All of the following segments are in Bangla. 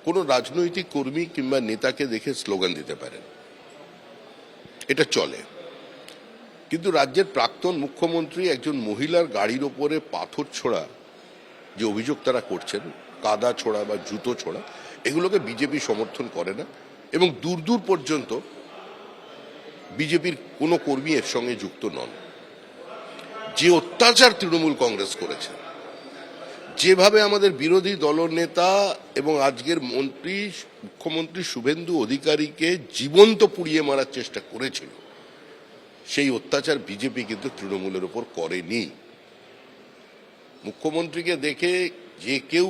কোনো রাজনৈতিক কর্মী কিংবা নেতাকে দেখে স্লোগান দিতে পারেন, এটা চলে। কিন্তু রাজ্যের প্রাক্তন মুখ্যমন্ত্রী একজন মহিলার গাড়ির ওপরে পাথর ছোড়া যে অভিযোগ তারা করছেন, কাদা ছোড়া বা জুতো ছোড়া, এগুলোকে বিজেপি সমর্থন করে না এবং দূর দূর পর্যন্ত বিজেপির কোনো কর্মী এর সঙ্গে যুক্ত নন। যে অত্যাচার তৃণমূল কংগ্রেস করেছে, যেভাবে আমাদের বিরোধী দলনেতা এবং আজকের মুখ্যমন্ত্রী শুভেন্দু অধিকারীকে জীবন্ত পুড়িয়ে মারার চেষ্টা করেছিল, সেই অত্যাচার বিজেপি কিন্তু তৃণমূলের উপর করেনি। মুখ্যমন্ত্রীকে দেখে যে কেউ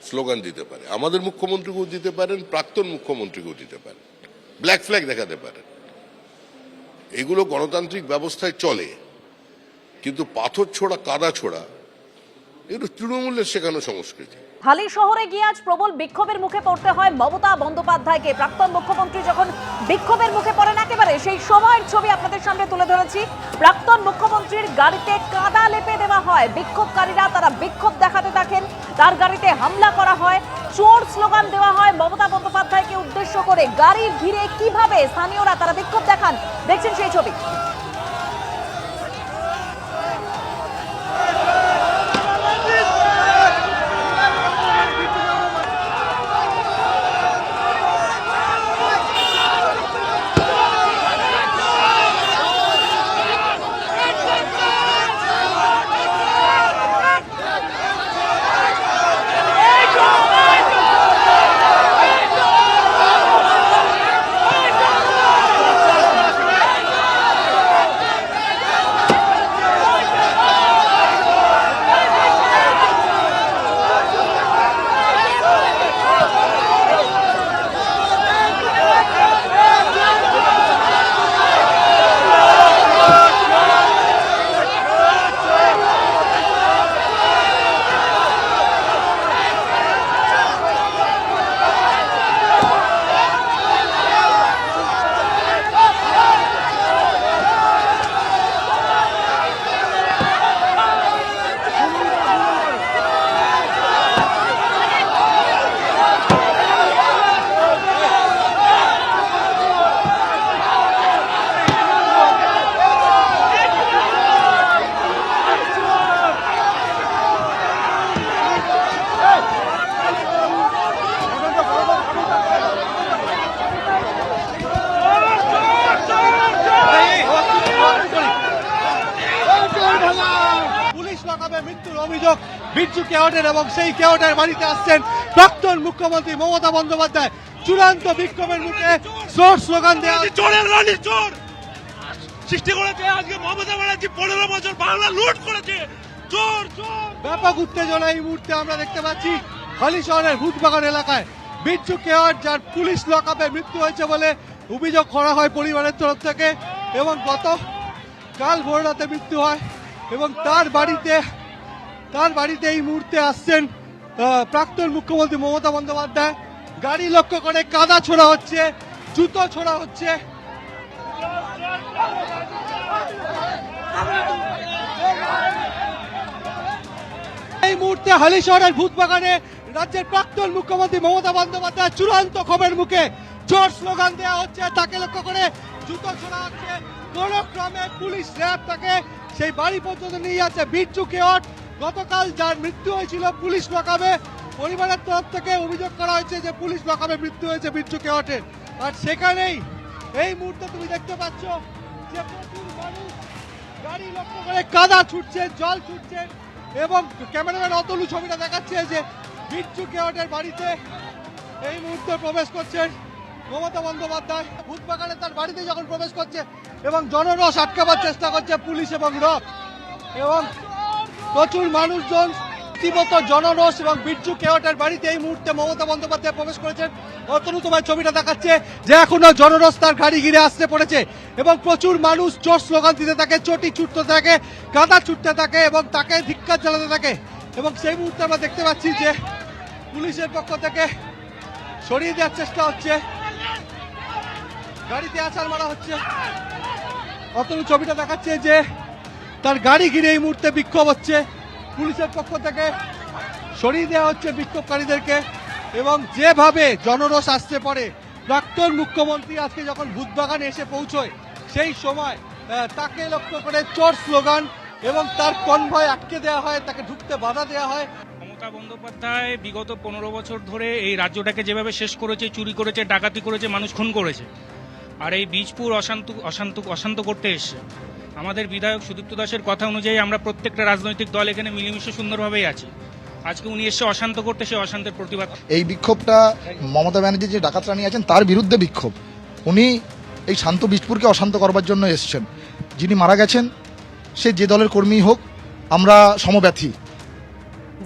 স্লোগান দিতে পারে, আমাদের মুখ্যমন্ত্রীকেও দিতে পারেন, প্রাক্তন মুখ্যমন্ত্রীকেও দিতে পারেন, ব্ল্যাক ফ্ল্যাগ দেখাতে পারেন, এগুলো গণতান্ত্রিক ব্যবস্থায় চলে। কিন্তু পাথর ছোড়া, কাদা ছোড়া, এগুলো তৃণমূলের শেখানো সংস্কৃতি। হালি শহরে গিয়ে আজ প্রবল বিক্ষোভের মুখে পড়তে হয় মমতা বন্দ্যোপাধ্যায়কে। প্রাক্তন মুখ্যমন্ত্রী যখন বিক্ষোভের মুখে পড়েন, একেবারে সেই সময়ের ছবি আপনাদের সামনে তুলে ধরেছি। প্রাক্তন মুখ্যমন্ত্রীর গাড়িতে কাদা লেপে দেওয়া হয়, বিক্ষোভকারীরা তারা বিক্ষোভ দেখাতে থাকেন, তার গাড়িতে হামলা করা হয়, চোর স্লোগান দেওয়া হয় মমতা বন্দ্যোপাধ্যায়কে উদ্দেশ্য করে। গাড়ি ঘিরে কিভাবে স্থানীয়রা তারা বিক্ষোভ দেখান, দেখছেন সেই ছবি। মৃত্যুর অভিযোগ বিরজু কেওটের, এবং সেই কেওটের বাড়িতে আসছেন প্রাক্তন মুখ্যমন্ত্রী মমতা বন্দ্যোপাধ্যায়। চূড়ান্ত বিক্ষোভের মুখে চোর স্লোগান দেওয়া, চোরের রানী চোর সৃষ্টি করেছে আজকে মমতা ব্যানার্জি। 15 বছর বাংলা লুট করেছে, চোর চোর। ব্যাপক উত্তেজনা এই মুহূর্তে আমরা দেখতে পাচ্ছি হালি শহরের ভূতবাগান এলাকায়। বিরজু কেওট, যার পুলিশ লকআপে মৃত্যু হয়েছে বলে অভিযোগ করা হয় পরিবারের তরফ থেকে, এবং কাল ভোর রাতে মৃত্যু হয়, এবং তার বাড়িতে এই মুহূর্তে আসছেন প্রাক্তন মুখ্যমন্ত্রী মমতা বন্দ্যোপাধ্যায়। গাড়ি লক্ষ্য করে কাদা ছোড়া হচ্ছে, জুতো ছোড়া হচ্ছে। এই মুহূর্তে হালি শহরের ভূতবাগানে রাজ্যের প্রাক্তন মুখ্যমন্ত্রী মমতা বন্দ্যোপাধ্যায় চূড়ান্ত ক্ষোভের মুখে চোর স্লোগান দেওয়া হচ্ছে, তাকে লক্ষ্য করে জুতো ছোড়া হচ্ছে। কোন ক্রমে পুলিশ র্যাব তাকে সেই বাড়ি পর্যন্ত নিয়ে যাচ্ছে। বিরজু কেওট গতকাল, যার মৃত্যু হয়েছিল পুলিশ লকআপে, পরিবারের তরফ থেকে অভিযোগ করা হয়েছে যে পুলিশ লকআপে মৃত্যু হয়েছে বিরজু কেওটের। আর সেখানেই এই মুহূর্তে তুমি দেখতে পাচ্ছ যে প্রচুর মানুষ গাড়ি লক্ষ্য করে কাদা ছুটছে, জল ছুটছে, এবং ক্যামেরাম্যান অতলু ছবিটা দেখাচ্ছে যে বিরজু কেওটের বাড়িতে এই মুহূর্তে প্রবেশ করছেন মমতা বন্দ্যোপাধ্যায়। ভূতবাগানে তার বাড়িতে যখন প্রবেশ করছে এবং জনরস আটকাবার চেষ্টা করছে পুলিশ এবং র্যাব, এবং প্রচুর মানুষজন, রীতিমতো জনরোষ, এবং বিরজু কেওটের বাড়িতে এই মুহূর্তে মমতা বন্দ্যোপাধ্যায় প্রবেশ করেছেন। অতনু তোমার ছবিটা দেখাচ্ছে যে এখনো জনরোষ তার গাড়ি ঘিরে আসতে পড়েছে, এবং প্রচুর মানুষ চোর স্লোগান দিতে থাকে, চটি ছুটতে থাকে, কাদা ছুটতে থাকে, এবং তাকে ধিক্কার জানাতে থাকে। এবং সেই মুহূর্তে আমরা দেখতে পাচ্ছি যে পুলিশের পক্ষ থেকে সরিয়ে দেওয়ার চেষ্টা হচ্ছে, গাড়িতে আছাড় মারা হচ্ছে। অতনু ছবিটা দেখাচ্ছে যে তার গাড়ি ঘিরে এই মুহূর্তে বিক্ষোভ হচ্ছে, পুলিশের পক্ষ থেকে সরিয়ে দেওয়া হচ্ছে বিক্ষোভকারীদেরকে, এবং যেভাবে জনরোষ আসতে পারে প্রাক্তন মুখ্যমন্ত্রী আজকে যখন ভূতবাগানে এসে পৌঁছয় সেই সময় তাকে লক্ষ্য করে চোর স্লোগান এবং তার কনভয় আটকে দেওয়া হয়, তাকে ঢুকতে বাধা দেওয়া হয়। মমতা বন্দ্যোপাধ্যায় বিগত 15 বছর ধরে এই রাজ্যটাকে যেভাবে শেষ করেছে, চুরি করেছে, ডাকাতি করেছে, মানুষ খুন করেছে, আর এই বীজপুর অশান্ত করতে এসছে। আমাদের বিধায়ক সুদীপ্ত দাসের কথা অনুযায়ী আমরা প্রত্যেকটা রাজনৈতিক দল এখানে মিলেমিশে সুন্দরভাবেই আছি। আজকে উনি এসে অশান্ত করতে, সে অশান্তের প্রতিবাদ। এই বিক্ষোভটা মমতা ব্যানার্জি যে ডাকাতরানি আছেন তার বিরুদ্ধে বিক্ষোভ। উনি এই শান্ত বীজপুরকে অশান্ত করবার জন্য এসছেন। যিনি মারা গেছেন সে যে দলের কর্মী হোক, আমরা সমব্যথী।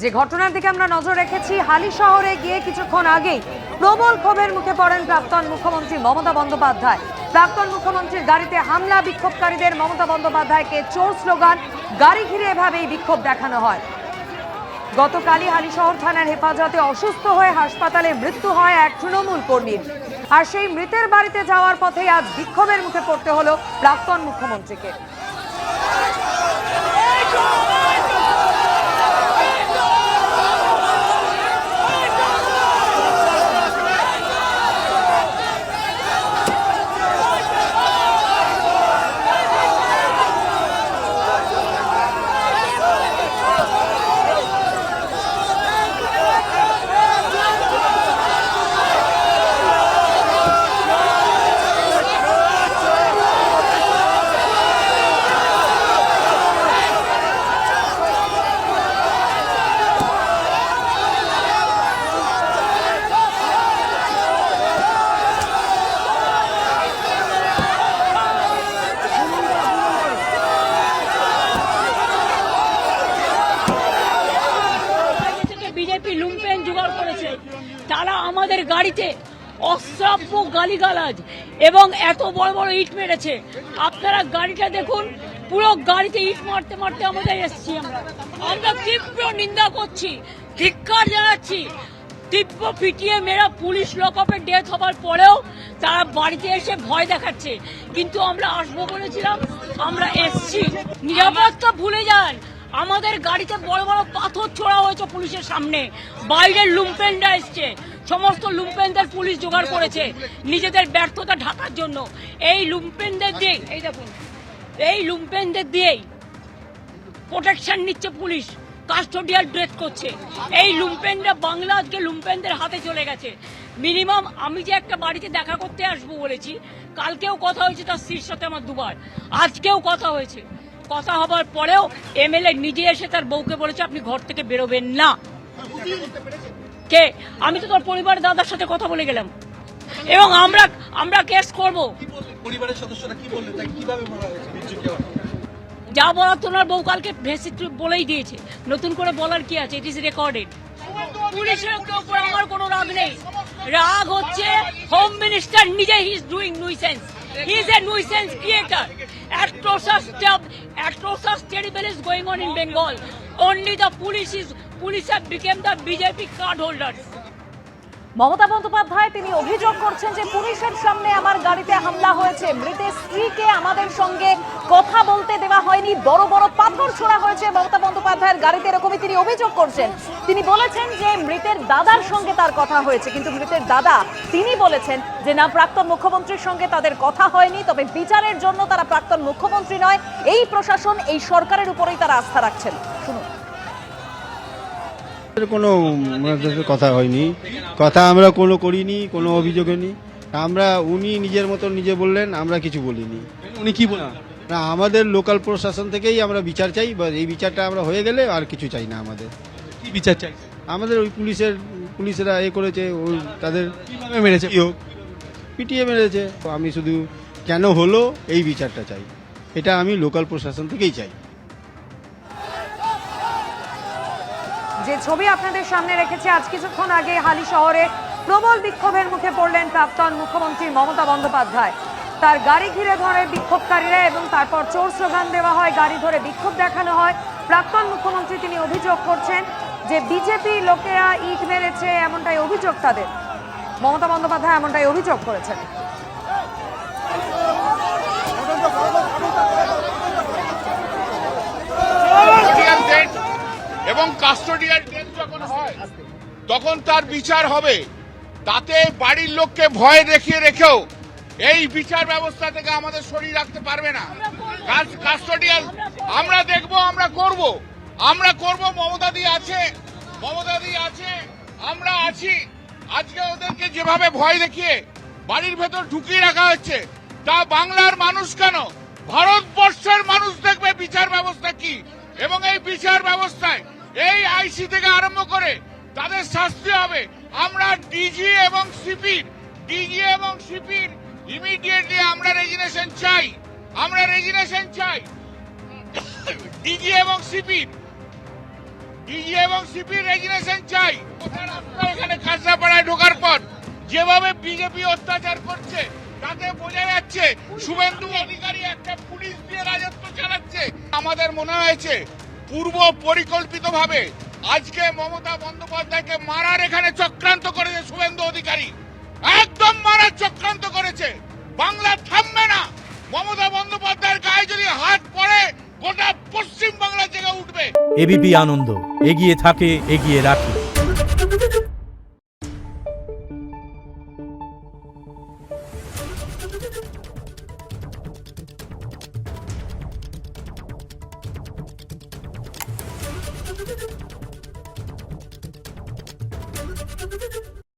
যে ঘটনার দিকে আমরা নজর রেখেছি, হালি শহরে গিয়ে কিছুক্ষণ আগেই প্রবল ক্ষোভের মুখে পড়েন প্রাক্তন মুখ্যমন্ত্রী মমতা বন্দ্যোপাধ্যায়। প্রাক্তন মুখ্যমন্ত্রীর গাড়িতে হামলা, বিক্ষোভকারীদের মমতা বন্দ্যোপাধ্যায়কে চোর স্লোগান, গাড়ি ঘিরে এভাবেই বিক্ষোভ দেখানো হয়। গতকালই হালিশহর থানার হেফাজতে অসুস্থ হয়ে হাসপাতালে মৃত্যু হয় এক তৃণমূল কর্মীর। আর সেই মৃতের বাড়িতে যাওয়ার পথে আজ বিক্ষোভের মুখে পড়তে হলো প্রাক্তন মুখ্যমন্ত্রীকে। বিজেপি লুম্পেন জোগাড় করেছে, তারা আমাদের গাড়িতে অশ্রাব্য গালিগালাজ এবং এত বড় বড় ইট মেরেছে। আপনারা গাড়িটা দেখুন, পুরো গাড়িতে ইট মারতে মারতে আমাদের এসছি। আমরা তীব্র নিন্দা করছি, ধিক্কার জানাচ্ছি। তীব্র পিটিয়ে মেরা পুলিশ লকআপে ডেথ হবার পরেও তারা বাড়িতে এসে ভয় দেখাচ্ছে। কিন্তু আমরা আসবো বলেছিলাম, আমরা এসছি। নিরাপত্তা ভুলে যান। আমাদের গাড়িতে বড় বড় পাথর ছোড়া হয়েছে পুলিশের সামনে। বাইরের লুম্পেনরা এসছে, সমস্ত লুম্পেনদের পুলিশ জোগাড় করেছে নিজেদের ব্যর্থতা ঢাকার জন্য। এই লুম্পেনদের দিয়ে, এই দেখুন, এই লুম্পেনদের দিয়েই প্রোটেকশন নিচ্ছে পুলিশ, কাস্টোডিয়াল ড্রেস করছে। এই লুম্পেনরা বাংলা আজকে লুম্পেনদের হাতে চলে গেছে। মিনিমাম আমি যে একটা বাড়িতে দেখা করতে আসবো বলেছি, কালকেও কথা হয়েছে তার স্ত্রীর সাথে আমার দুবার, আজকেও কথা হয়েছে। কথা হবার পরেও এমএলএ নিজে এসে তার বউকে বলেছে আপনি ঘর থেকে বেরোবেন না। কে? আমি তো তোর পরিবারের দাদার সাথে কথা বলে গেলাম এবং আমরা কেস করব। পরিবারের সদস্যরা কি বললেন, কিভাবে মারা হয়েছে? যা বলার তোনার বউ কালকে ভেসে বলেই দিয়েছে, নতুন করে বলার কি আছে? It is recorded. পুলিশের উপর আমার কোনো রাগ নেই, রাগ হচ্ছে হোম মিনিস্টার নিজে। He is doing nuisance, he is a nuisance creator. Atrocious terrible is going on in Bengal. Only the police have become the BJP card holders. Mamata Bandyopadhyay তিনি অভিযোগ করছেন যে পুলিশের সামনে আমার গাড়িতে হামলা হয়েছে, মৃতের স্ত্রীকে আমাদের সঙ্গে কথা বলতে দেওয়া হয়নি, বড় বড় পাথর ছোড়া হয়েছে মমতা বন্দ্যোপাধ্যায়ের গাড়িতে, এরকমই তিনি অভিযোগ করছেন। তিনি বলেছেন যে মৃতের দাদার সঙ্গে তার কথা হয়েছে, কিন্তু মৃতের দাদা তিনি বলেছেন যে না, প্রাক্তন মুখ্যমন্ত্রীর সঙ্গে তাদের কথা হয়নি, তবে বিচারের জন্য তারা প্রাক্তন মুখ্যমন্ত্রী নয়, এই প্রশাসন, এই সরকারের উপরেই তারা আস্থা রাখছেন। শুনুন। কোনো কথা হয়নি, কথা আমরা কোনো করিনি, কোনো অভিযোগ নেই। আমরা, উনি নিজের মতো নিজে বললেন, আমরা কিছু বলিনি। উনি কি বলেন? না, আমাদের লোকাল প্রশাসন থেকেই আমরা বিচার চাই, বা এই বিচারটা আমরা হয়ে গেলে আর কিছু চাই না। আমাদের কি বিচার চাই? আমাদের ওই পুলিশেরা করেছে, ওই তাদের কিভাবে মেরেছে? পিটিয়ে মেরেছে। আমি শুধু কেন হলো এই বিচারটা চাই, এটা আমি লোকাল প্রশাসন থেকেই চাই। যে ছবি আপনাদের সামনে রেখেছে, আজ কিছুক্ষণ আগে হালি শহরে প্রবল বিক্ষোভের মুখে পড়লেন প্রাক্তন মুখ্যমন্ত্রী মমতা বন্দ্যোপাধ্যায়। তার গাড়ি ঘিরে ধরে বিক্ষোভকারীরা এবং তারপর চোর স্লোগান দেওয়া হয়, গাড়ি ধরে বিক্ষোভ দেখানো হয়। প্রাক্তন মুখ্যমন্ত্রী তিনি অভিযোগ করছেন যে বিজেপি লোকেরা ইট মেরেছে, এমনটাই অভিযোগ তাদের। মমতা বন্দ্যোপাধ্যায় এমনটাই অভিযোগ করেছেন। এবং কাস্টোডিয়াল ডেথ যখন হয় তখন তার বিচার হবে। তাতে বাড়ির লোককে ভয় দেখিয়ে রেখেও এই বিচার ব্যবস্থা থেকে আমাদের সরিয়ে রাখতে পারবে না। কাস্টোডিয়াল আমরা দেখব, আমরা করব। মমতাদি আছে, আমরা আছি। আজকে ওদেরকে যেভাবে ভয় দেখিয়ে বাড়ির ভেতর ঢুকিয়ে রাখা হচ্ছে, তা বাংলার মানুষ কেন, ভারতবর্ষের মানুষ দেখবে বিচার ব্যবস্থা কি। এবং এই বিচার ব্যবস্থায় এই আইসি থেকে আরম্ভ করে তাদের শাস্তি হবে। আমরা ডিজি এবং সিপির ইমিডিয়েটলি আমরা রেজিগনেশন চাই। ডিজি এবং সিপির রেজিগনেশন চাই। এখানে কাঁচরাপাড়ায় ঢোকার পর যেভাবে বিজেপি অত্যাচার করছে তাতে বোঝা যাচ্ছে শুভেন্দু অধিকারী একটা পুলিশ দিয়ে রাজত্ব চালাচ্ছে। আমাদের মনে হয়েছে পূর্ব পরিকল্পিতভাবে আজকে মমতা বন্দ্যোপাধ্যায়কে মারার এখানে চক্রান্ত করেছে শুভেন্দু অধিকারী, একদম মারার চক্রান্ত করেছে। বাংলা থামবে না। মমতা বন্দ্যোপাধ্যায়ের গায়ে যদি হাত পড়ে গোটা পশ্চিম বাংলা জেগে উঠবে। এবিপি আনন্দ, এগিয়ে থাকে, এগিয়ে রাখে।